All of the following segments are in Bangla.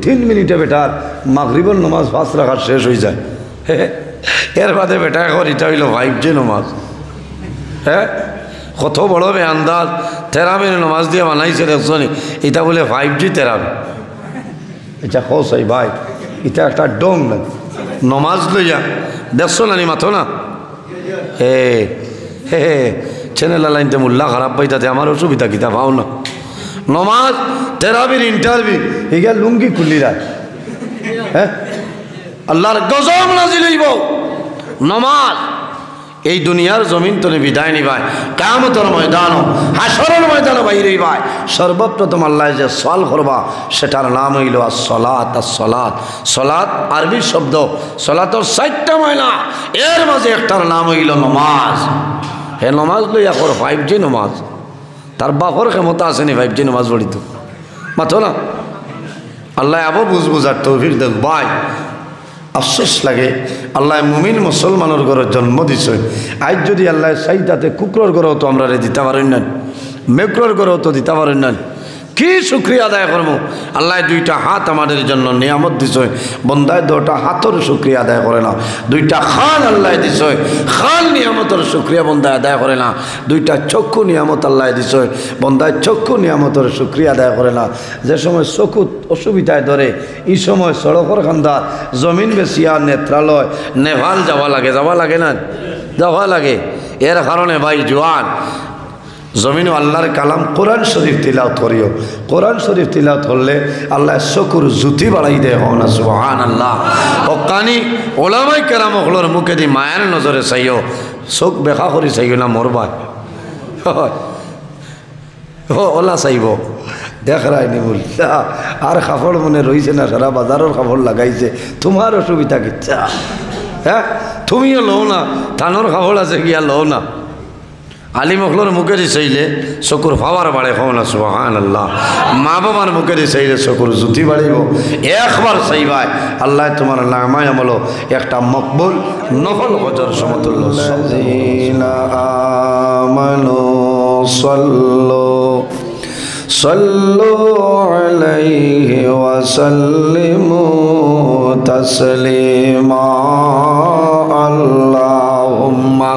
3 মিনিটে বেটার মাগরিবের নামাজ 5 রাকাত শেষ হয়ে যায়। এর বাদে বেটা এখন এটা হইল 5G নামাজ। হ্যাঁ, কত বড় বে আন্দাজ তেরাবির নামাজ দিয়ে বানাইছে দেখছো নি, এটা বলে 5G তেরাবি। এটা কসাই ভাই, এটা একটা ডং না নমাজ লইয়া দেখছো না নি মাথো না। হে হে চ্যানেল লাইনতে মোল্লা খারাপ পাইতাতে আমার অসুবিধা কিতা পাও না। নমাজ তেরাবির ইন্টারভিউ এগা লুঙ্গি খুলি রায়। হ্যাঁ, আল্লাহর গজব নাজিল হইব। নমাজ এই দুনিয়ার জমিন তলে বিদায় নিবায়, কিয়ামতের ময়দান হাসরের ময়দানে বাইরে হইবায়। সর্বপ্রথম আল্লাহ যে সওয়াল করবা সেটার নাম হইল as-সালাত। as-সালাত, সালাত আরবি শব্দ, সালাতর 4টা মায়না, এর মাঝে একটার নাম হইল নমাজ। হে নমাজ লইয়া কর 5G নমাজ, তার বাপর ক্ষমতা আসেনি 5G নমাজ পড়িত মাথো না। আল্লাহ আবো বুঝার তৌফিক দেখ ভাই। আফসোস লাগে আল্লাহ মুমিন মুসলমানের ঘরে জন্ম দিছে। আজ যদি আল্লাহ চাইতাতে কুকুরের ঘরেও তো আমরা দিতে পারেন না, মেকুরের ঘরেও তো দিতে পারেন না। কি শুক্রিয়া আদায় করবো। আল্লাহ 2টা হাত আমাদের জন্য নিয়ামত দিছে, বন্দায় 2টা হাতের শুক্রিয়া আদায় করে না। 2টা খান আল্লাহ দিছে, খান নিয়ামতের শুক্রিয়া বন্দায় আদায় করে না। 2টা চক্ষু নিয়ামত আল্লাহ দিছে, বন্দায় চক্ষু নিয়ামতের শুক্রিয়া আদায় করে না। যে সময় চক্ষু অসুবিধায় ধরে এই সময় সড়কের খান্দা জমিন বেশিয়া নেত্রালয় নেভাল যাওয়া লাগে না, যাওয়া লাগে। এর কারণে ভাই জোয়ান জমিন আল্লাহর কালাম কোরআন শরীফ তিলাওয়াত করিও। কোরআন শরীফ তিলাওয়াত করলে আল্লাহ চকুর জ্যোতি বাড়াই দেয়। হন না সুবহানাল্লাহ। ও কানি ওলামাই কেরাম হলোর মুখে দি মায়ের নজরে চাইও, চোখ বেখা করি চাইও না মরবাই। ওলা চাইব দেখ রায়নি বল আর কাপড় মনে রয়েছে না, সারা বাজারের কাপড় লাগাইছে, তোমার অসুবিধা কিচ্ছা। হ্যাঁ, তুমিও লও না, থানোর কাপড় আছে গিয়া লও না। আলিম অখলোর মুখে দি চাইলে চকুর পাওয়ার বাড়ে। হও না সুবহানাল্লাহ। মা বাবার মুখে দি চাইলে চকুর জ্যোতি বাড়িব। একবার চাইবাই আল্লাহ তোমার নামায় আমল একটা মকবুল নফল হজর সমতুল্য। আমানু সাল্লু আলাইহি ওয়া সাল্লিমু তাসলিমা। আল্লাহুম্মা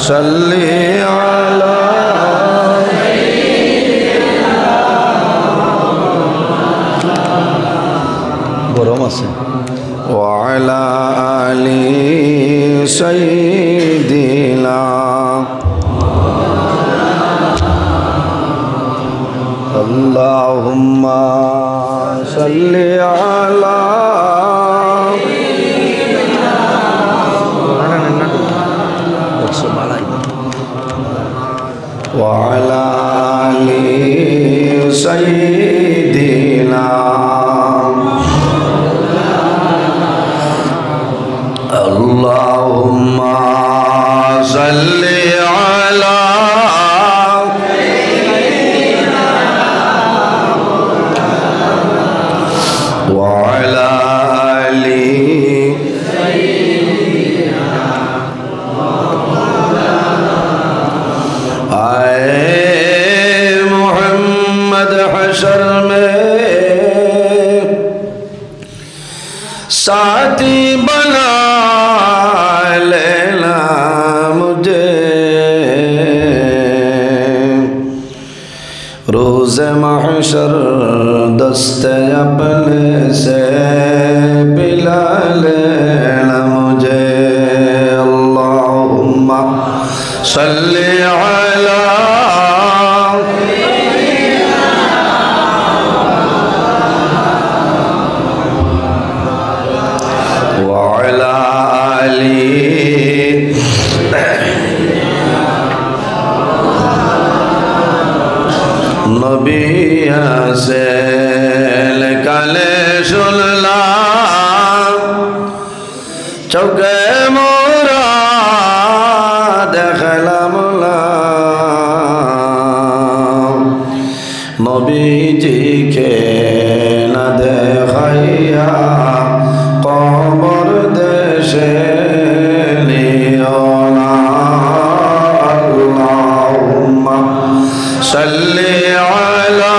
সাল্লি আলা গরম আছে ওয়া আলা আলি সাইয়্যিদিনা। আল্লাহুম্মা সাল্লি আলা وعلى آل سيدنا اللهم صل على وعلى آل हशर में साथी बना लेना मुझे, रोज़ महशर दस्ते अपने से पिला लेना मुझे। अल्लाहुम्मा सल्ली अला नबिया से काले सुनलाम चौके मोरा देखलाम नबी जी के न देखाइया कबर देशे लियो ना। अल्लाहुम्मा सल्ली अला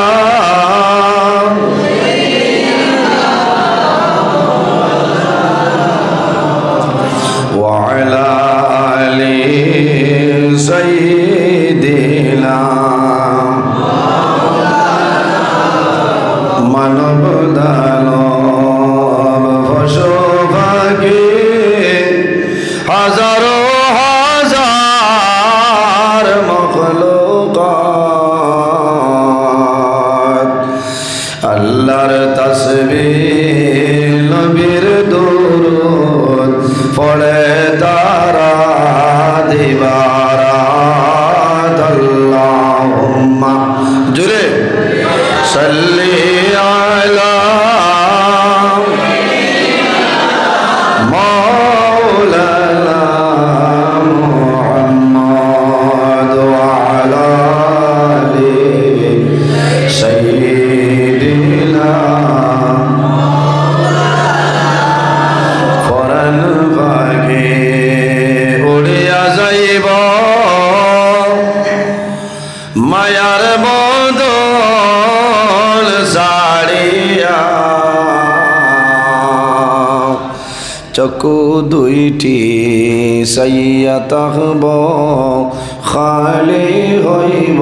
দানব পশু পাখি হাজারো হাজার মখলুকাত আল্লাহর তাসবিহ নবীর দুরূদ পড়ে তারা দিবারাত আল্লাহুম্মা জুরে সাল্লি আলা মাওলানা মুহাম্মদ ওয়া আলা আলি সাইয়্যিদিনা ফরন ভাগে উড়িয়া যাইব মায়ার বদল সাড়িয়া চকু দুইটি সাইয়া তাকব খালি হইব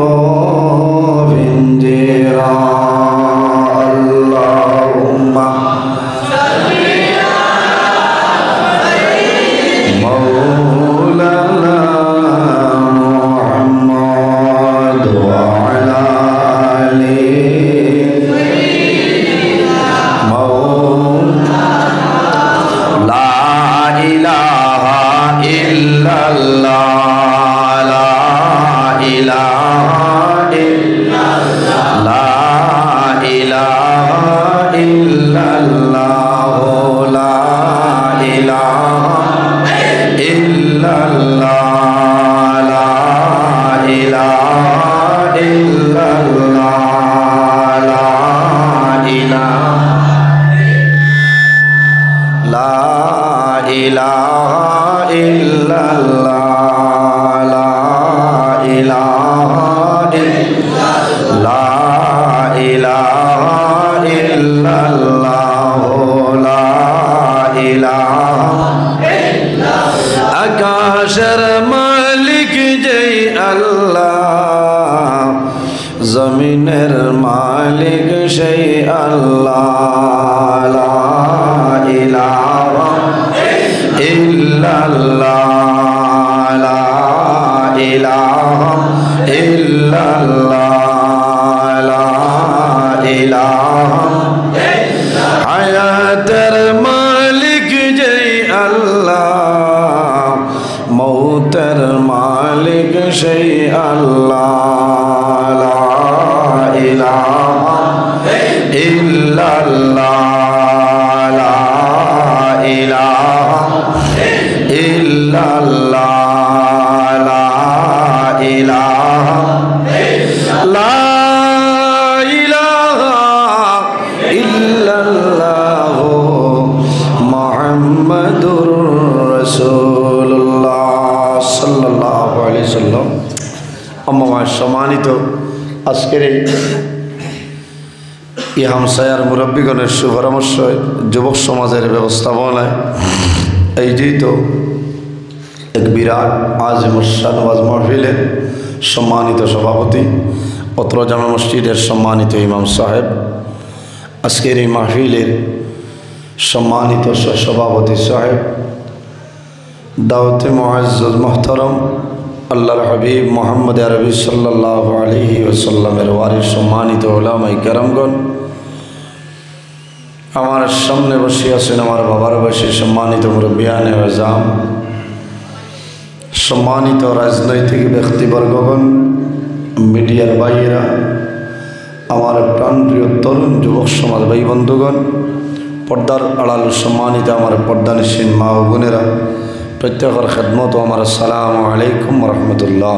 ভিঞ্জিরা আল্লাহুম্মা মাওলানা মুহাম্মদ ওয়া আলা আলি লা ইলাহা ইল্লাল্লাহ লা ইলাহা ইল্লাল্লাহ লা ইলাহা ইল্লাল্লাহ লা ইলাহা ইল্লাল্লাহ লা ইলাহা ইল্লাল্লাহ লা ইলাহা ইল্লাল্লাহ লা ইলাহা ইল্লাল্লাহ লা ইলাহা আকাশের মালিক যেই আল্লাহ জমিনের মালিক সেই আল্লাহ লা ইলাহা ইল্লাল্লাহ লা ইলাহা ইল্লাল্লাহ লা ইলাহা হায়াতের মালিক যেই আল্লাহ মৌতের মালিক সেই আল্লাহ লা ইলাহা ইল্লাল্লাহ লা ইলাহা ইল্লাল্লাহ লা ইলাহা লা ইলাহা ইল্লাল্লাহ মুহাম্মাদুর রাসূলুল্লাহ সাল্লাল্লাহু আলাইহি সাল্লাম। আমার সম্মানিত আজকের এই হামসায়ার মুরব্বীগণের সুপরামর্শ যুবক সমাজের ব্যবস্থাপনায় এই যেহেতু এক বিরাট আজিমুসান ওয়াজ মাহফিলের সম্মানিত সভাপতি অত্র জামে মসজিদের সম্মানিত ইমাম সাহেব, আজকের এই মাহফিলের সম্মানিত সভাপতি সাহেব, দাওয়াতে মুআজ্জাজ মুহতারাম আল্লাহর হাবিব মুহাম্মদ আরবি সাল্লাল্লাহু আলাইহি ওয়াসাল্লামের ওয়ারিস সম্মানিত উলামায়ে কেরামগণ, আমার সামনে বসে আছেন আমার বাবার বয়সী সম্মানিত মুরব্বিয়ানে আজম, সম্মানিত রাজনৈতিক ব্যক্তিবর্গগণ, মিডিয়ার ভাইয়েরা, আমার প্রাণপ্রিয় তরুণ যুবক সমাজ ভাই বন্ধুগণ, পর্দার আড়াল সম্মানিত আমার পর্দানিসীন মা ও বোনেরা, প্রত্যেকের খেদমত আমার আসসালামু আলাইকুম রহমতুল্লাহ।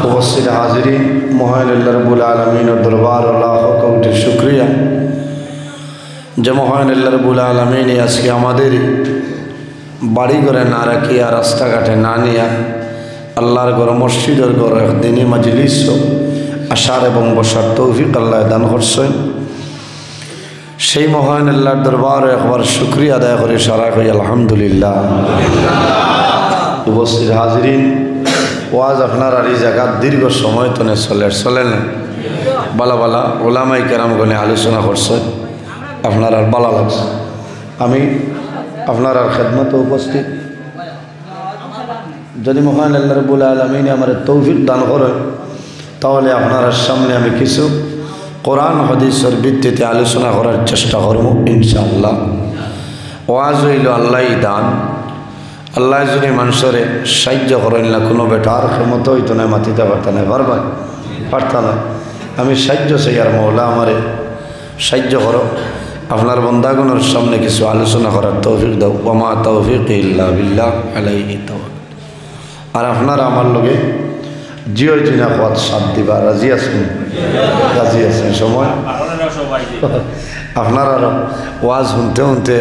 উপস্থিত হাজিরিন, মহান আল্লাহ রাব্বুল আলামিনের দরবার লাখ কোটি শুকরিয়া যে মহান আল্লাহ রাব্বুল আলামিন আজকে আমাদের বাড়ি ঘরে না রাখিয়া রাস্তাঘাটে না নিয়া আল্লাহর ঘর মসজিদের ঘর একদিনই মাজলিস আসার এবং বসার তৌফিক আল্লাহ দান করছেন। সেই মহান আল্লাহর দরবারে একবার শুকরিয়া আদায় করে সারা করি আলহামদুলিল্লাহ। উপস্থিত হাজিরিন, ওয়াজ আপনার আর এই জায়গা দীর্ঘ সময় তো চলে না, বালা বালা ওলামাই কেরামগণে আলোচনা করছে, আপনার আর বালা লাগছে। আমি আপনার আর খেদমতে উপস্থিত, যদি মহান আল্লাহ রাব্বুল আলামিন আমার তৌফিক দান করেন, তাহলে আপনার সামনে আমি কিছু কোরআন হাদিসের ভিত্তিতে আলোচনা করার চেষ্টা করব ইনশাআল্লাহ। ওয়াজ হইল আল্লাহই দান। আল্লাহ যদি মানুষের সাহায্য করেন না, কোনো বেটার ক্ষমতা হইতো না, মাতিতে পারত না, পারত না। আমি সাহায্য চাই, আর মৌলা আমারে সাহায্য করো। আপনার বন্দাগণের সামনে কিছু আলোচনা করার তৌফিক দাও। ওমা তৌফিক ইল্লা বিল্লাহ আলাইহি তাওয়াক্কাল। আর আপনারা আমার লগে জিও জিনা পথ সাথ দিবা, রাজি আছেন? রাজি আছেন? সময় আপনার আরো ওয়াজ শুনতে শুনতে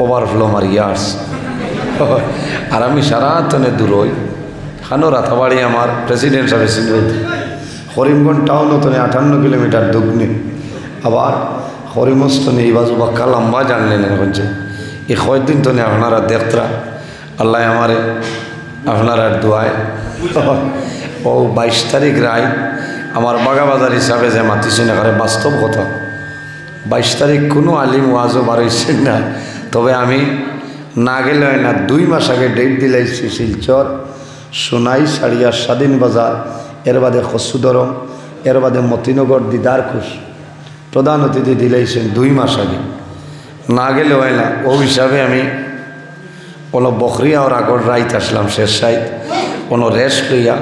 ওভারফ্লো মারিয়া আসছে। আর আমি সারাতনে দূর হই, খানো রাতাবাড়ি আমার প্রেসিডেন্ট সাহেব সিলেট, করিমগঞ্জ টাউন তনে 58 কিলোমিটার দুগ্নি, আবার হরিমস্তনে এই বাজু বাক্কা লম্বা জানলেন এখন যে এই কয়েকদিন তনে আপনারা দেখতরা। আল্লাহ আমারে আপনার আর দোয়ায় ও 22 তারিখ রায় আমার বাগাবাজার হিসাবে যে মাতিছেন, এখানে বাস্তব কথা 22 তারিখ কোনো আলিম ওয়াজও বাড়াইছেন না। তবে আমি না গেলে হয় না, 2 মাস আগে ডেট দিলাইছি শিলচর, সোনাই, সাড়িয়া, স্বাধীন বাজার, এর বাদে খসুদরম, এর বাদে মতিনগর, দিদারখুশ প্রধান অতিথি দিলাইছেন 2 মাস আগে। না গেলে হয় না, ও হিসাবে আমি কোনো বকরিয়া ওর আগর রাইত আসলাম শেষ সাইড, কোনো রেস্ট লইয়া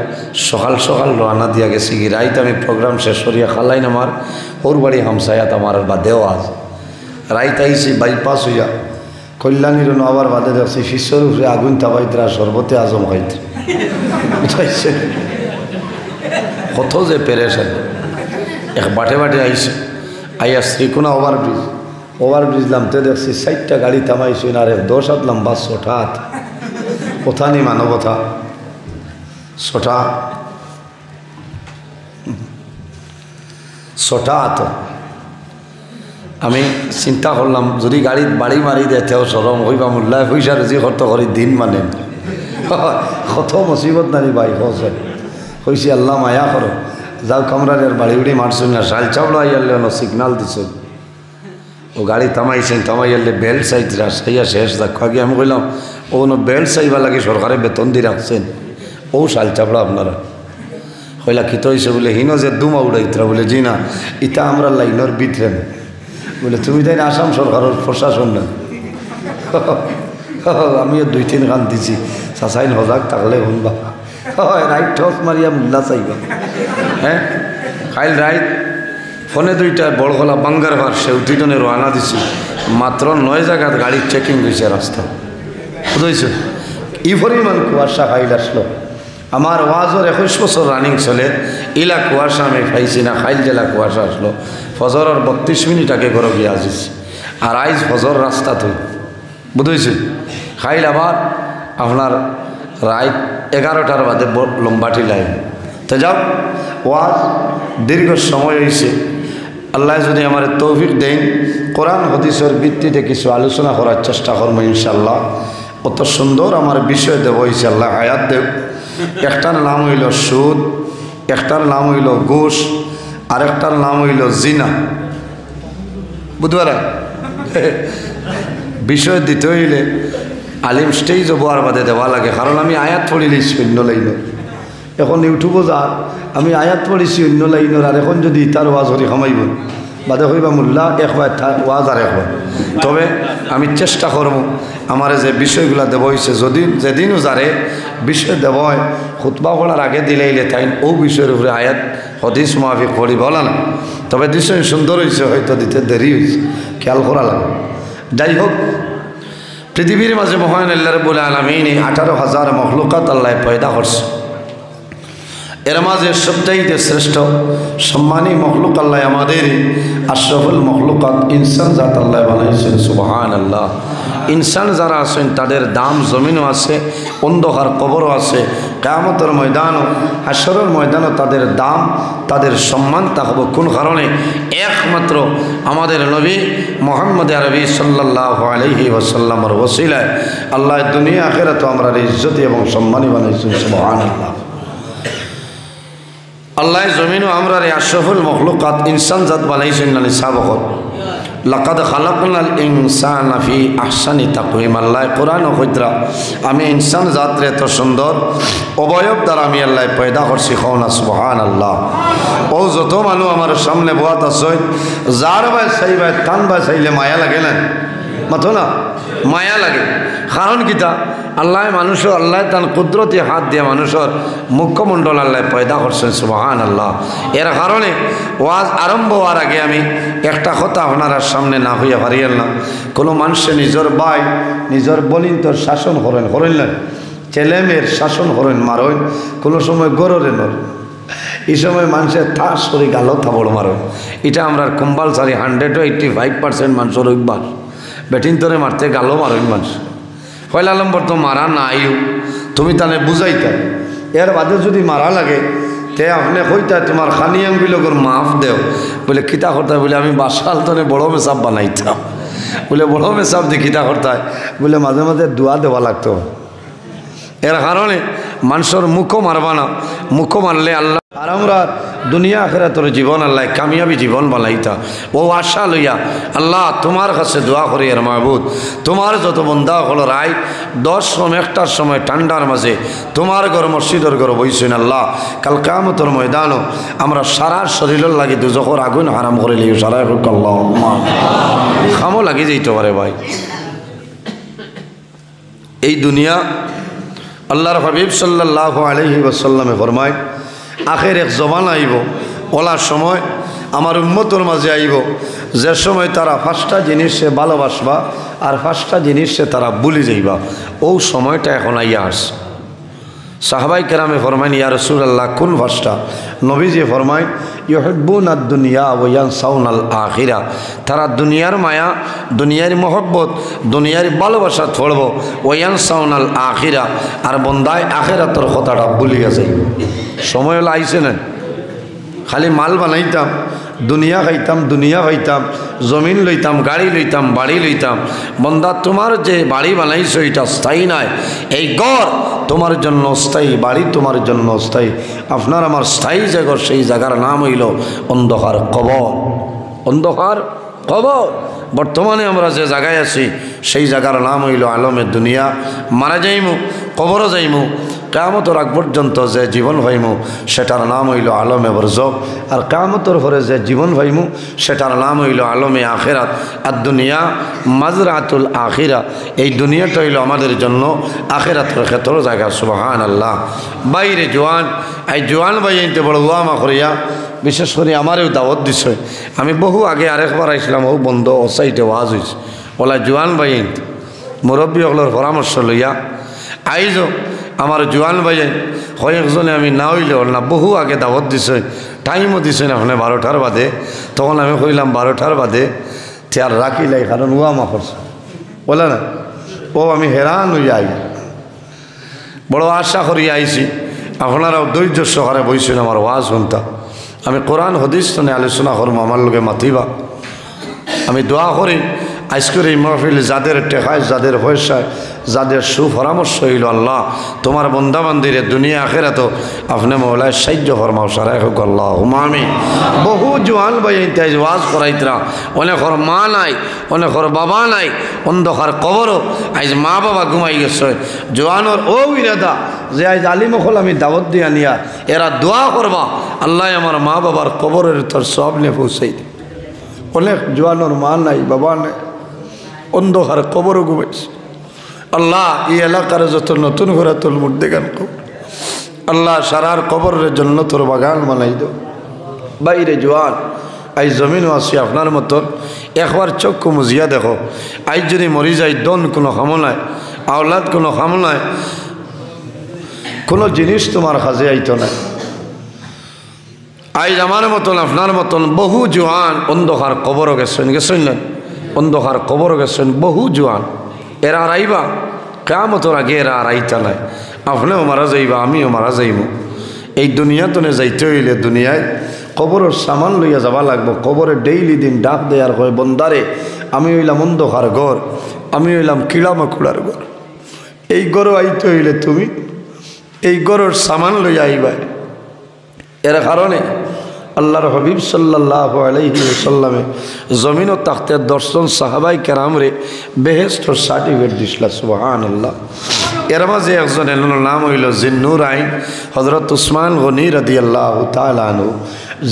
সকাল সকাল রওনা দিয়া গেছি কি রাইত আমি প্রোগ্রাম শেষ করিয়া খালাইন আমার ওর বাড়ি হামসায়াত আমার বা দেওয়াজ রাইত আইসি বাইপাস হইয়া কল্যাণীর আবার বাদে দেখছি শিষ্যর উপরে আগুন তাবাইতরা সর্বতে আজম খাইতে বুঝাইছে কত যে পেরেছেন। এক বাটে বাটে আইসি আইয়া শ্রীকোনা ওভারব্রিজ নামতে দেখছি 4টা গাড়ি থামাইছি, আর 10 হাত লম্বা ছোটা হাত, কোথা নেই মানবতা ছোটা হাত। আমি চিন্তা করলাম যদি গাড়িত বাড়ি মারি দেয় তেও সরম হইবা, মোল্লা পয়সা রুজি খরচ করি দিন মানে কত মুসিবত নানি ভাই হয়েছি। আল্লাহ মায়া করো, যাও কামরানের বাড়ি উড়ি মারছুন না, শাল চাবলো আইয়ালে সিগনাল দিছ, ও গাড়ি থামাইছেন, থামাইয়ালে বেল্ট চাইতরা সাইয়া শেষ দেখা গিয়ে আমি কইলাম ও বেল্ট চাইবা লাগে সরকারে বেতন দিয়ে রাখছেন, ও শাল চাপড়া আপনারা কইলা কিত হয়েছে বলে হিনো যে দুমা উড়াইতরা বলে জি না, ইটা আমরা লাইনের ভিতরে বলে তুমি তাই আসাম সরকারের প্রশাসন না। আমিও 2-3 গান দিছি, চাচাইন হজাক থাকলে শুনবা রাইট ঠস মারিয়া মুল্লা চাইবা। হ্যাঁ খাইল রাইট ফোনে 2টা বড়গলা বাঙ্গার ভার সেউটিটনে রওনা দিছি, মাত্র 9 জায়গাত গাড়ির চেকিং হয়েছে রাস্তা, বুঝেছো? ই পরিমাণ কুয়াশা খাইল আসলো। আমার ওয়াজর 21 বছর রানিং চলে, ইলা কুয়াশা আমি পাইছি না। খাইল জেলা কুয়াশা আসলো, ফজরের 32 মিনিট আগে ঘর গিয়ে আসিছি, আর আইজ ফজর রাস্তা তুই বুঝেছি। খাইল আবার আপনার রাত 11টার বাদে লম্বাটি লাইন। তো যাও ওয়াজ দীর্ঘ সময় হয়েছে, আল্লাহ যদি আমার তৌফিক দেন কোরআন হাদিসের ভিত্তিতে কিছু আলোচনা করার চেষ্টা করবো ইনশাল্লাহ। অত সুন্দর আমার বিষয় দেব ইনশাল্লাহ, আয়াত দেব। একটার নাম হইল সুদ, একটার নাম হইল ঘুষ, আরেকটার নাম হইল জিনা। বুধবার বিষয় দিতে হইলে আলিম স্টেজ বোয়ার বাদে দেওয়া লাগে, কারণ আমি আয়াত পড়িলেছি অন্য লাইনের। এখন ইউটিউবও যার আমি আয়াত পড়েছি অন্য লাইনের, আর এখন যদি তার ওয়াজ হরি খামাইব বাদে হইবা মোল্লা একবার ওয়াজ আর একবার। তবে আমি চেষ্টা করব আমার যে বিষয়গুলো দেব হয়েছে, যদি যেদিনও যারে বিষয় দেব হয় খুতবা পড়ার আগে দিলেইলে তাই ও বিষয়ের উপরে আয়াত হদিস মাফিক পড়ি বলা না। তবে বিষয় সুন্দর হয়েছে, হয়তো দিতে দেরি হয়েছে, খেয়াল করা লাগে। যাই হোক, পৃথিবীর মাঝে মহান আল্লাহ রাব্বুল আলামিন 18,000 মখলুকাত আল্লাহ পয়দা করছে। এর মাঝে সবচাইতে শ্রেষ্ঠ সম্মানী মখলুক আল্লাহ আমাদের আশরাফুল মখলুকাত ইনসান জাত আল্লাহ বানাইছেন। সুবহানাল্লাহ। ইনসান যারা আছেন তাদের দাম জমিনও আছে, অন্ধকার কবরও আছে, কিয়ামতের ময়দানও হাশরের ময়দানও তাদের দাম তাদের সম্মান থাকবে। কোন কারণে? একমাত্র আমাদের নবী মুহাম্মদ আরবি সাল্লাল্লাহু আলাইহি ওয়াসাল্লামের ওসিলায় আল্লাহ দুনিয়া আখিরাতে আমরা ইজ্জত এবং সম্মানী বানাইছেন। সুবহানাল্লাহ। আল্লাহ জমিন ও আমরা রে আশরাফুল মখলুকাত ইনসান জাত বানাইছেন না নিসাবকত লাকাদ খালাকনাল ইনসানা ফি আহসানি তাকওয়িম। আল্লাহ কোরআন ও কইতরা আমি ইনসান জাতরে এত সুন্দর অবয়ব দ্বারা আমি আল্লাহ পয়দা করছি। খাওনা সুবহানাল্লাহ। ও যত মানুষ আমার সামনে বয়াত আছে যার বাই চাই বাই টান বাই চাইলে মায়া লাগে না, মাথো না মায়া লাগে। কারণ কিতা আল্লাহ মানুষের আল্লাহ তার কুদরতি হাত দিয়ে মানুষের মুখ্যমণ্ডল আল্লাহ পয়দা করছেন সুবহানাল্লাহ। এর কারণে ওয়াজ আরম্ভ হওয়ার আগে আমি একটা কথা আপনার সামনে না হইয়া পারিয়েন না। কোনো মানুষে নিজের বাই নিজের বলিন তোর শাসন করেন করেন না, ছেলে মেয়ের শাসন করেন মারেন, কোনো সময় গররে নর এই সময় মানুষের থাস করে গালো থাবড় মারেন। এটা আমরা কম্পালসারি 185% মানুষের অভ্যাস। ব্যাটিং তোরে মারতে গালো মারেন মানুষ। পয়লা নম্বর তো মারা না আইও তুমি তাহলে বুঝাইতা। এর বাদে যদি মারা লাগে তে আপনি কইতা তোমার খানিয়ামগুলোর মাফ দেও বলে কিতা করতে বলে আমি বাসাল তনে বড় মেসাব বানাইতাম বলে বড় মেসাব দিয়ে কিতা করতে বলে মাঝে মাঝে দোয়া দেওয়া লাগতো। এর কারণে মানুষের মুখও মারবা না, মুখও মারলে আল্লাহ আর আমরা দুনিয়া আখিরাতের জীবন আল্লাহ কামিয়াবি জীবন বানাইতা। ও আশা লইয়া আল্লাহ তোমার কাছে দোয়া করি আর মাহবুদ তোমার যত বন্দা হল রায় 10-1টার সময় ঠান্ডার মাঝে তোমার ঘর মসজিদের ঘর বইছেন আল্লাহ কাল কিয়ামতের ময়দানও আমরা সারা শরীরের লাগি দুজখর আগুন হারাম করে লিও সারা আল্লাহ খামো লাগি যাইতে পারে ভাই। এই দুনিয়া আল্লাহর হাবিব সাল্লাল্লাহু আলাইহি ওয়াসাল্লামে ফরমায় আখের এক জমান আইব ওলার সময় আমার উম্মতর মাঝে আইব যে সময় তারা 5টা জিনিসে ভালোবাসবা আর 5টা জিনিসে তারা ভুলে যাইবা। ও সময়টা এখন আইয়া আসছে। সাহাবাই কেরামে ফরমাইন ইয়া রাসূলুল্লাহ কোন 5টা? নবীজি ফরমায় ইউহিব্বুনাদ দুনিয়া ওয়া ইয়ানসাউনাল আখিরা। তারা দুনিয়ার মায়া দুনিয়ার মহব্বত দুনিয়ার ভালোবাসা ছড়ব ওয়া ইয়ানসাউনাল আখিরা আর বন্দায় আখিরাতের কথাটা ভুলিয়া যাই। সময় হলো আইছে না খালি মাল বানাইতাম দুনিয়া খাইতাম দুনিয়া খাইতাম জমিন লইতাম গাড়ি লইতাম বাড়ি লইতাম। বন্দা তোমার যে বাড়ি বানাইছো এটা স্থায়ী নয়, এই ঘর তোমার জন্য স্থায়ী, বাড়ি তোমার জন্য স্থায়ী। আপনার আমার স্থায়ী জায়গা সেই জায়গার নাম হইল অন্ধকার কবর। অন্ধকার কবর। বর্তমানে আমরা যে জায়গায় আছি সেই জায়গার নাম হইল আলমে দুনিয়া। মারা যাইমু কবরও যাইমু কিয়ামতের আগ পর্যন্ত যে জীবন পাইমু সেটার নাম হইল আলমে বরজখ। আর কিয়ামতের পরে যে জীবন পাইমু সেটার নাম হইল আলমে আখিরাত। আর দুনিয়া মাজরাতুল আখিরা। এই দুনিয়াটা হইল আমাদের জন্য আখিরাতের ক্ষেত্র জায়গা। সুবহানাল্লাহ। বাইরে জোয়ান এই জোয়ান বাইতে বড় ওয়ামা করিয়া বিশেষ করে আমারও দাওয়াত দিছে। আমি বহু আগে আরেকবার আইছিলাম ও বন্ধ ও সাইটে ওয়াজ হয়েছে ওলা জোয়ান বাইন মুরব্বী সকলের পরামর্শ লইয়া আইজো আমার জোয়ান ভাইয়ে কয়েকজনে আমি না হইলে না বহু আগে দাওয়াত দিছে টাইমও দিছেন আপনি 12টার বাদে। তখন আমি কইলাম 12টার বাদে তে আর রাখিলাই কারণ ও আমা করছে বলে না। ও আমি হেরান হইয়া আই বড় আশা করিয়া আইছি আপনারাও ধৈর্য সহকারে বইছেন আমার ওয়াজ শুনতা। আমি কোরআন হাদিস শুনে আলোচনা করবো আমার লোকে মাতিবা। আমি দোয়া করি আজকের এই মাহফিল যাদের টেকায় যাদের পয়সায় যাদের সুপরামর্শ হইল আল্লাহ তোমার বন্দাবান্দিরে দুনিয়া আখিরাত আপনি মৌলায় সাহায্য ফরমাও সারাই হোক আল্লাহুম্মা আমিন। বহু জোয়ান ভাই ইন্তাজ ওয়াজ করাইতরা অনেকর মা নাই অনেকর বাবা নাই অন্ধকার কবরও আজ মা বাবা ঘুমাই গেছে। জোয়ানোর ও ইরাদা যে আজ আলিমখল আমি দাওয়াত দিয়া নিয়া এরা দোয়া করবা আল্লাহ আমার মা বাবার কবরের তোর সব নে পৌঁছাই দে। অনেক জোয়ানোর মা নাই বাবা নাই অন্ধকার কবরও ঘুমাইছে। আল্লাহ এই এলাকার যত নতুন ঘোরা তোর মুর্দে গান কবর আল্লাহ সারার কবরের জন্য তোর বাগান বানাই দো। বাইরে জোয়ান আই জমিনও আছি আপনার মতন একবার চক্ষু মুজিয়া দেখো আজ যদি মরি যাই দন কোনো খামো নাই আওলাদ কোনো খামো নাই কোনো জিনিস তোমার কাজে আইতো না। আজ আমার মতন আপনার মতন বহু জোয়ান অন্ধকার কবরও গেছেন গেছেন না অন্ধকার কবরও গেছেন বহু জোয়ান। এরা আর আইবা কিয়ামতের আগে এরা আর আইতা নাই। আপনিও মারা যাইবা আমিও মারা যাইব। এই দুনিয়া তনে যাইতে হইলে দুনিয়ায় কবরের সামান লইয়া যাবা লাগবো। কবরে ডেইলি দিন ডাক দেয়ার হয় বন্দারে আমি হইলাম অন্ধকার ঘর আমি হইলাম কিড়ামাকুড়ার ঘর। এই ঘরও আইতে হইলে তুমি এই ঘরের সামান লইয়া আইবা। এর কারণে আল্লাহর হাবিব সাল্লাল্লাহু আলাইহি ওয়াসাল্লামে জমিন ও তাখতের দর্শন সাহাবাই কেরামরে বেহেশতর সার্টিফিকেট দিছিলা সুবহানাল্লাহ। এর মাঝে একজনের নাম হইল জিন্নুরাইন হযরত উসমান গনি রাদিয়াল্লাহু তাআলা আনহু।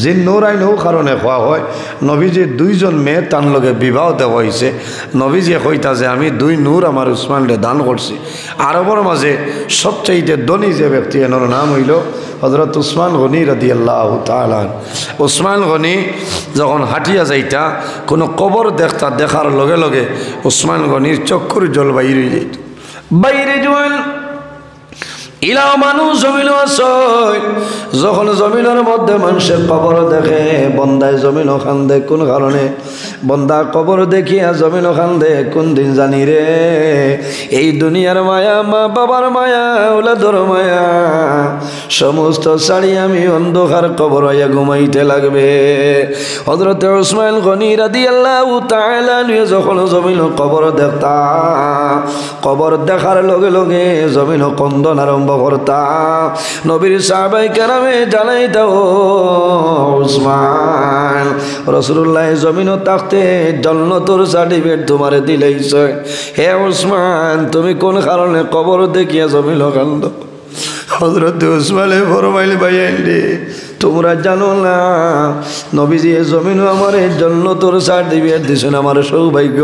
জিন্নুরাইন ও কারণে হওয়া হয় নবীজির দুইজন মেয়ে তার লগে বিবাহ দেওয়া হয়েছে। নবীজি কইতা যে আমি দুই নূর আমার উসমানরে দান করছি। আরবর মাঝে সবচাইতে ধনী যে ব্যক্তি এনার নাম হইল হযরত উসমান গনি রাদিয়াল্লাহু তাআলা। উসমান গনি যখন হাঁটিয়া যাইতা কোনো কবর দেখতা, দেখার লগে লগে উসমান গনির চক্ষুর জল বাইরে যাইত। বাইরে জল ইলা মানুষ জমিন আসয়, যখন জমিনের মধ্যে মানুষের কবর দেখে বন্দায় জমিন খান্দে। কোন কারণে বন্দা কবর দেখিয়া জমিন খান্দে? কোন দিন জানি রে, এই দুনিয়ার মায়া, মা বাবার মায়া, ওলাদর মায়া সমস্ত ছাড়ি আমি অন্ধকার কবর হইয়া ঘুমাইতে লাগবে। হযরত উসমান গনি রাদিয়াল্লাহু তাআলা যখন জমিন কবর দেখতা, কবর দেখার লগে লগে জমিন কন্দন আরম্ভ করতা। নবীর সাহাবায়ে কেরামে জানাইতা, ও উসমান, রাসূলুল্লাহ জমিন তাকতে জান্নাতের সার্টিফিকেট তোমারে দিলাইছে। হে উসমান, তুমি কোন কারণে কবর দেখিয়া জমিন কান্দ? হযরত উসমানে ফরমাইলে, ভাইয়ান্ডি তোমরা জানো না নবীজি জমিন আমার জান্নাতের সার্টিফিকেট দিছেন, আমার সৌভাগ্য।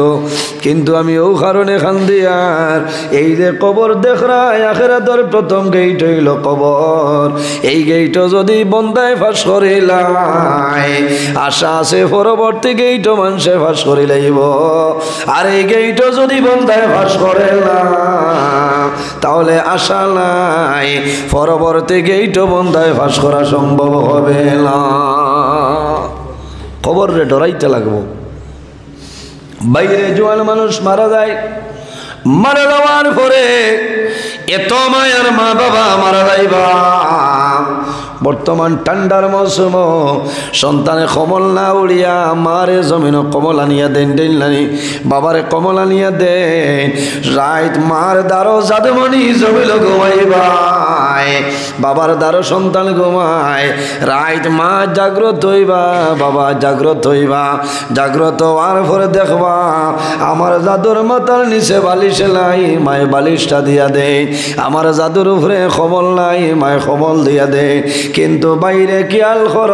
কিন্তু আমি ও কারণে খান্দি, আর এই যে কবর দেখরা আখিরাতের প্রথম গেট হইল কবর। এই গেট যদি বন্দায় ফাঁস করিলাই, আশা আছে পরবর্তী গেট মানুষে ফাঁস করি লাইব। আর এই গেট যদি বন্দায় ফাঁস করে না, তাহলে আশা নাই পরবর্তী গেট বন্দায় ফাঁস করা সম্ভব হবে না। কবরে ডরাইতে লাগবো। বাইরে জোয়ান মানুষ মারা যায়, মারা যাওয়ার পরে এত মায়ের মা বাবা মারা যাইবা। বর্তমান ঠান্ডার মৌসুম, সন্তানে কমল না উড়িয়া মারে জমিন কমল আনিয়া দেন, ডেনলানি বাবারে কমল আনিয়া দেন। রাত মার দ্বারো জাদমণি জমিল ঘুমাইবাই, বাবার দ্বারো সন্তান ঘুমায়। রাত মা জাগ্রত হইবা, বাবা জাগ্রত হইবা। জাগ্রত হওয়ার পরে দেখবা আমার জাদুর মাথার নিচে বালিশ নাই, মায়ে বালিশটা দিয়া দেয়। আমার জাদুর উপরে কমল নাই, মায়ে কমল দিয়া দেয়। কিন্তু বাইরে খেয়াল কর,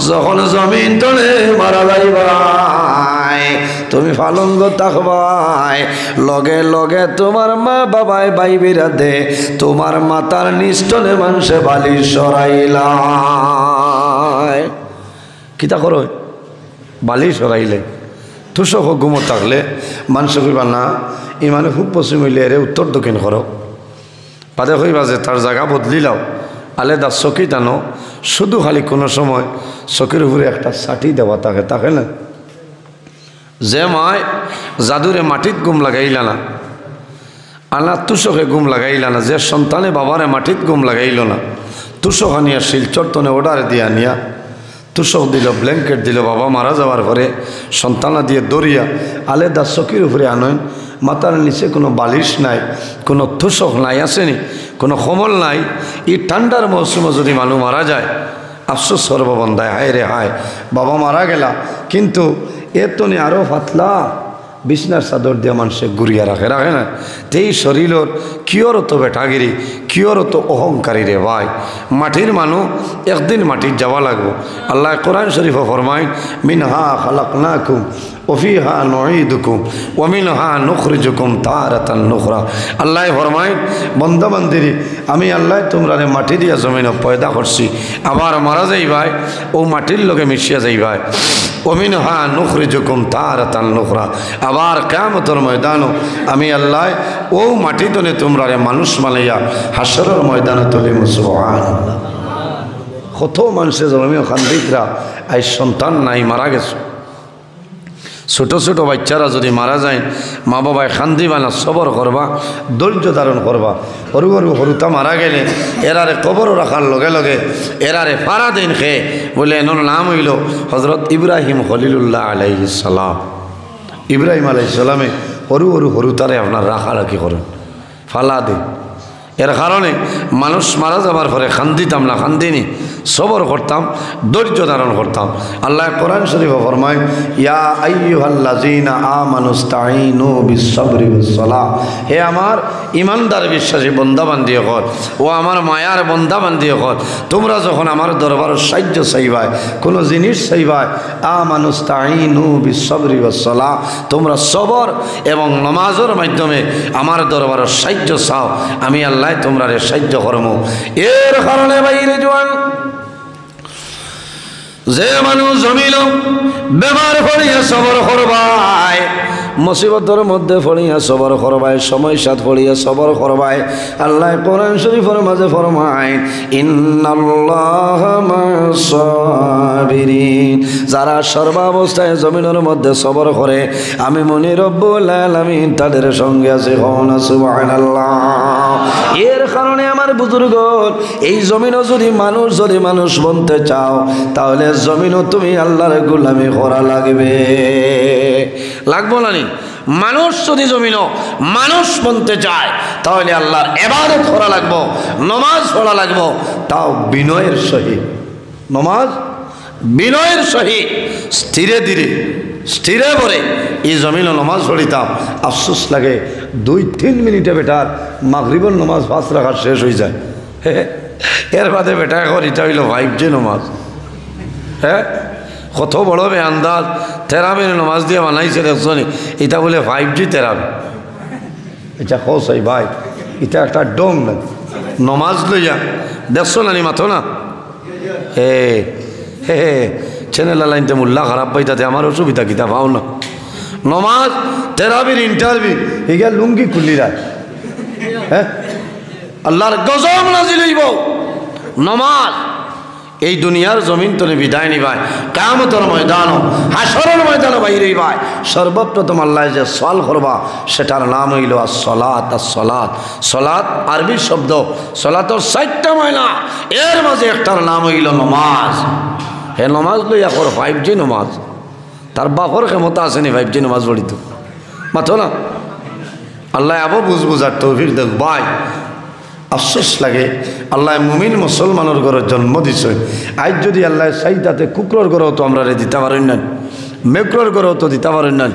যখন জমিন তলে মারা যাইবাই, তুমি ফালঙ্গ থাকবাই, লগে লগে তোমার মা বাবায় বাই বিরাধে তোমার মাতার নিস্তনে মানুষে বালিশ সরাইলাই। কিতা করো? বালিশ সরাইলে তুষক ঘুমো থাকলে মানুষ কইবা না ইমানে খুব পশ্চিম হইলে এরে উত্তর দক্ষিণ করো। বাদে কইবা যে তার জায়গা বদলি লাও, আলাদা চকি টানো, শুধু খালি কোনো সময় চকির উপরে একটা ছাটি দেওয়া থাকে, থাকে না? যে মায় জাদুরে মাটিত গুম লাগাইলা না, আনা তুষকে গুম লাগাইলা না, যে সন্তানে বাবারে মাটিত গুম লাগাইল না, তুষক আনিয়া শিলচরতনে অর্ডার দিয়ে আনিয়া তুষক দিল, ব্ল্যাঙ্কেট দিল। বাবা মারা যাওয়ার পরে সন্তানা দিয়ে দরিয়া আলাদা চকির উপরে আনয়। মাথার নিচে কোনো বালিশ নাই, কোনো তুষক নাই, আসেনি কোনো কমল নাই। এই ঠান্ডার মৌসুমে যদি মানুষ মারা যায়, আফসোস সর্ববন্ধায়, হায় রে হায় বাবা মারা গেলা। কিন্তু এর তো আরও পাতলা বিছনার চাদর দিয়ে মানুষে ঘুরিয়া রাখে, রাখে না? তেই শরীরের কিয়র তো বেটাগিরি, কিয়র তো অহংকারী রে ভাই। মাটির মানুষ একদিন মাটির যাওয়া লাগবো। আল্লাহ কোরআন শরীফে ফরমায়, মিনহা খালাকনাকুম ওফিহা নুঈদুকুম ওয়া মিনহা নুখরিজুকুম তারাতান নুখরা। আল্লাহ ফরমায়, বন্দা বান্দিরি আমি আল্লাহ তোমরা মাটি দিয়া জমিন পয়দা করছি, আবার মারা যাইবাই ও মাটির লগে মিশিয়া যাইবাই। ওয়া মিনহা নুখরিজুকুম তারাতান নুখরা। আবার কিয়ামতের ময়দানও আমি আল্লাহ ও মাটি তনে তোমরা মানুষ মালাইয়া হাসরের ময়দানে তুলিম। সুবহানাল্লাহ। কত মানুষের জন্মীয় খান্দিকরা আই সন্তান নাই, মারা গেছে। ছোটো ছোটো বাচ্চারা যদি মারা যায়, মা বাবায় খান্দিবা না, সবর করবা, ধৈর্য ধারণ করবা। সরু সরু সরুতা মারা গেলে এরারে কবর রাখার লগে লগে এরারে ফারা দিন খেয়ে বলে এনার নাম হইল হজরত ইব্রাহিম খলিলুল্লাহ আলাইহিস সালাম। ইব্রাহিম আলাইহিস সালামে সরু সরু সরুতারে আপনার রাখারাখি করেন, ফালা দিন। এর কারণে মানুষ মারা যাবার পরে খান্দিতাম না, খান্দিনি সবর করতাম, ধৈর্য ধারণ করতাম। আল্লাহ কোরআন শরীফে ফরমায়, ইয়া আইয়ুহাল্লাযীনা আমানুস্তাঈনু বিস-সাবরি ওয়াস-সালাহ। হে আমার ইমানদার বিশ্বাসী বান্দা বান্দী হল, ও আমার মায়ার বান্দা বান্দী হল, তোমরা যখন আমার দরবার সাহায্য চাইবাই, কোনো জিনিস চাইবাই, আমানুস্তাঈনু বিস-সাবরি ওয়াস-সালাহ, তোমরা সবর এবং নামাজের মাধ্যমে আমার দরবার সাহায্য চাও, আমি আল্লাহ তোমরা সাহায্য করবো। এর কারণে বাইরে জোয়ান যে মানুষ জমিল বেমার পড়িয়া সবর করবাই, মুসিবতের মধ্যে পড়িয়া সবর করবাই, সমস্যাত পড়িয়া সবর করবাই, আল্লাহ কোরআন শরীফের মাঝে ফরমায়, ইন্নাল্লাহা মা'আস সাবিরিন। যারা সর্বাবস্থায় জমিনের মধ্যে সবর করে, আমি মনি রব্বুল আলামিন তাদের সঙ্গে আছে। সুবহানাল্লাহ। এর কারণে আমার বুজুর্গ, এই জমিনও যদি মানুষ বনতে চাও, তাহলে জমিনও তুমি আল্লাহর গোলামি করা লাগবে। লাগবো না নি? মানুষ যদি জমিনও মানুষ বনতে চায়, তাহলে আল্লাহর ইবাদত করা লাগবো, নামাজ পড়া লাগবো, তাও বিনয়ের সহিত। নামাজ বিনয়ের সহিত স্থিরে ধীরে স্থিরে ভরে এই জমিনও নামাজ পড়িতাম। আফসোস লাগে 2-3 মিনিটে বেটার মাগরিবের নামাজ 5 রাকাত শেষ হয়ে যায়। এর বাদে বেটা এখন এটা হইল 5G নামাজ। হ্যাঁ, কত বড় বেআন্দাজ তেরাবির নামাজ দিয়ে বানাইছে দেখছনি, এটা বলে 5G তেরাবি। এটা কসাই ভাই, এটা একটা ডং না নমাজ লইয়া দেখছো না নি মাথো না। হে হে চ্যানেল লাইনতে মোল্লা খারাপ পাই, তাতে আমার অসুবিধা কিতা পাও না। নমাজ তেরাবির ইন্টারভিউ এগিয়া লুঙ্গি খুলি রায়। হ্যাঁ, আল্লাহর গজব নাজিল হইব। নমাজ এই দুনিয়ার জমিন তনে বিদায় নিবাই, কিয়ামতের ময়দানও হাসরের ময়দানও বাইরে হইবাই। সর্বপ্রথম আল্লাহ যে সওয়াল করবা, সেটার নাম হইল as-সালাত। as-সালাত, সালাত আরবি শব্দ, সালাতর 4টা মায়না, এর মাঝে একটার নাম হইল নমাজ। হে নমাজ লইয়া কর 5G নমাজ, তার বাপর ক্ষমতা আছে নি 5G নমাজ পড়িত মাথো না। আল্লাহ আবো বুঝার তৌফিক দেখ ভাই। আফসোস লাগে, আল্লাহ মুমিন মুসলমানের ঘরে জন্ম দিছে, আজ যদি আল্লাহ চাইতাতে কুকুরের ঘরেও তো আমরা দিতে পারেন না, মেকুরের ঘরেও তো দিতে পারেন না।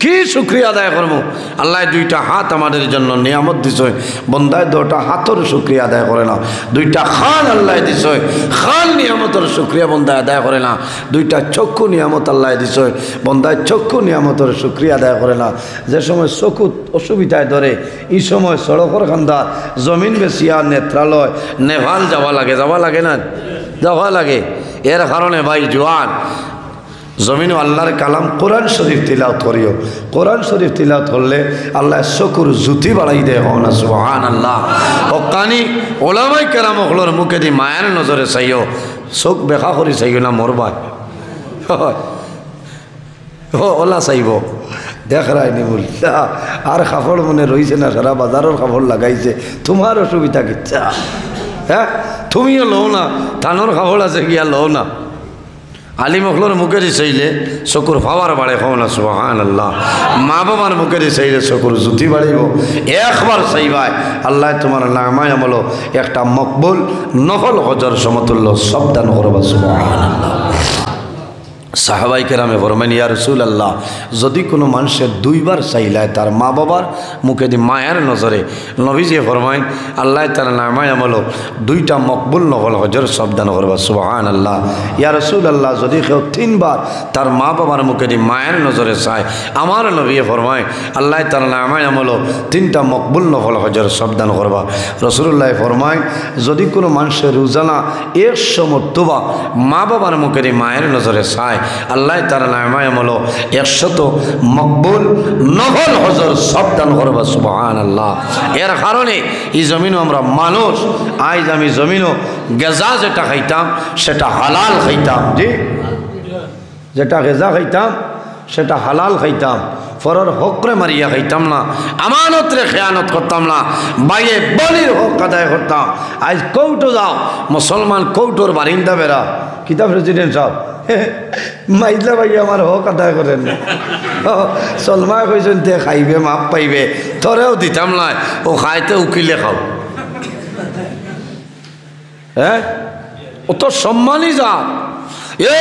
কি শুক্রিয়া আদায় করবো? আল্লাহ 2টা হাত আমাদের জন্য নিয়ামত দিছে, বন্দায় 2টা হাতের শুক্রিয়া আদায় করে না। 2টা খান আল্লাহ দিছে, খান নিয়ামতের শুক্রিয়া বন্দায় আদায় করে না। 2টা চক্ষু নিয়ামত আল্লাহ দিছে, বন্দায় চক্ষু নিয়ামতের শুক্রিয়া আদায় করে না। যে সময় চক্ষু অসুবিধায় ধরে, এই সময় সড়কের খান্দা জমিন বেচিয়া নেত্রালয় নেভাল যাওয়া লাগে না, যাওয়া লাগে। এর কারণে ভাই জোয়ান জমিন আল্লাহর কালাম কোরআন শরীফ তিলাওয়াত করিও। কোরআন শরীফ তিলাওয়াত করলে আল্লাহ চকুর জুতি বাড়াই দেয়। না সুবহানাল্লাহ। হক্কানি ওলামাই কেরাম হলোর মুখে দি মায়ের নজরে চাইও, চোখ বেখা করি চাইও না মরবা। ওলা চাইব দেখ রায়নি বলছা আর কাপড় মনে রয়েছে না, সারা বাজারের কাপড় লাগাইছে, তোমার অসুবিধা কিচ্ছা? হ্যাঁ, তুমিও লও না, থানোর কাপড় আছে গিয়া লও না। আলী মখলোর মুখে চাইলে চকুর পাওয়ার বাড়ে। না সুবহানাল্লাহ। মা বাবার মুখে চাইলে চকুর জুতি বাড়িব। একবার চাইবাই আল্লাহ তোমার নামায় আমলো একটা মকবুল নফল হজর সমতুল্য সব দান করবা। সুবহানাল্লাহ। সাহাবাই কেরামে ফরমান, ইয়া রাসূলুল্লাহ, যদি কোনো মানুষের 2বার চাইলায় তার মা বাবার মুখে দি মায়ের নজরে, নবীজি ফরমাইন আল্লাহ তার নামায় আমলো 2টা মকবুল নফল হজর সব দান করবা। সুবহানাল্লাহ। ইয়া রাসূলুল্লাহ, যদি কেউ 3বার তার মা বাবার মুখে দি মায়ের নজরে চায়, আমার নবী ফরমায় আল্লাহ তার নামায় আমলো 3টা মকবুল নফল হজর সব দান করবা। রাসূলুল্লাহ ফরমায় যদি কোনো মানুষের রোজানা 100 মর্তবা মা বাবার মুখে দি মায়ের নজরে চায়, আল্লাহ তার নামায় আমলো 100 মকবুল নফল হজর সব দান করবা। সুবহানাল্লাহ। এর কারণে এই জমিনও আমরা মানুষ, আজ আমি জমিনও গেজা যেটা খাইতাম সেটা হালাল খাইতাম। জি, যেটা গেজা খাইতাম সেটা হালাল খাইতাম, ফরর হকরে মারিয়া খাইতাম না, আমানতরে খেয়ানত করতাম না, বাইয়ে বলির হক আদায় করতাম। আজ কৌটো যাও, মুসলমান কৌটোর বারিন্দা বেড়া। কিতাব প্রেসিডেন্ট সাহেব মাইজলা ভাই আমার হক আদায় করেন না। সলমা কইছেন তে খাইবে মাপ পাইবে, তোরেও দিতাম না, ও খাইতে উকিলে খাও। হ্যাঁ, অত সম্মানী জাত। এ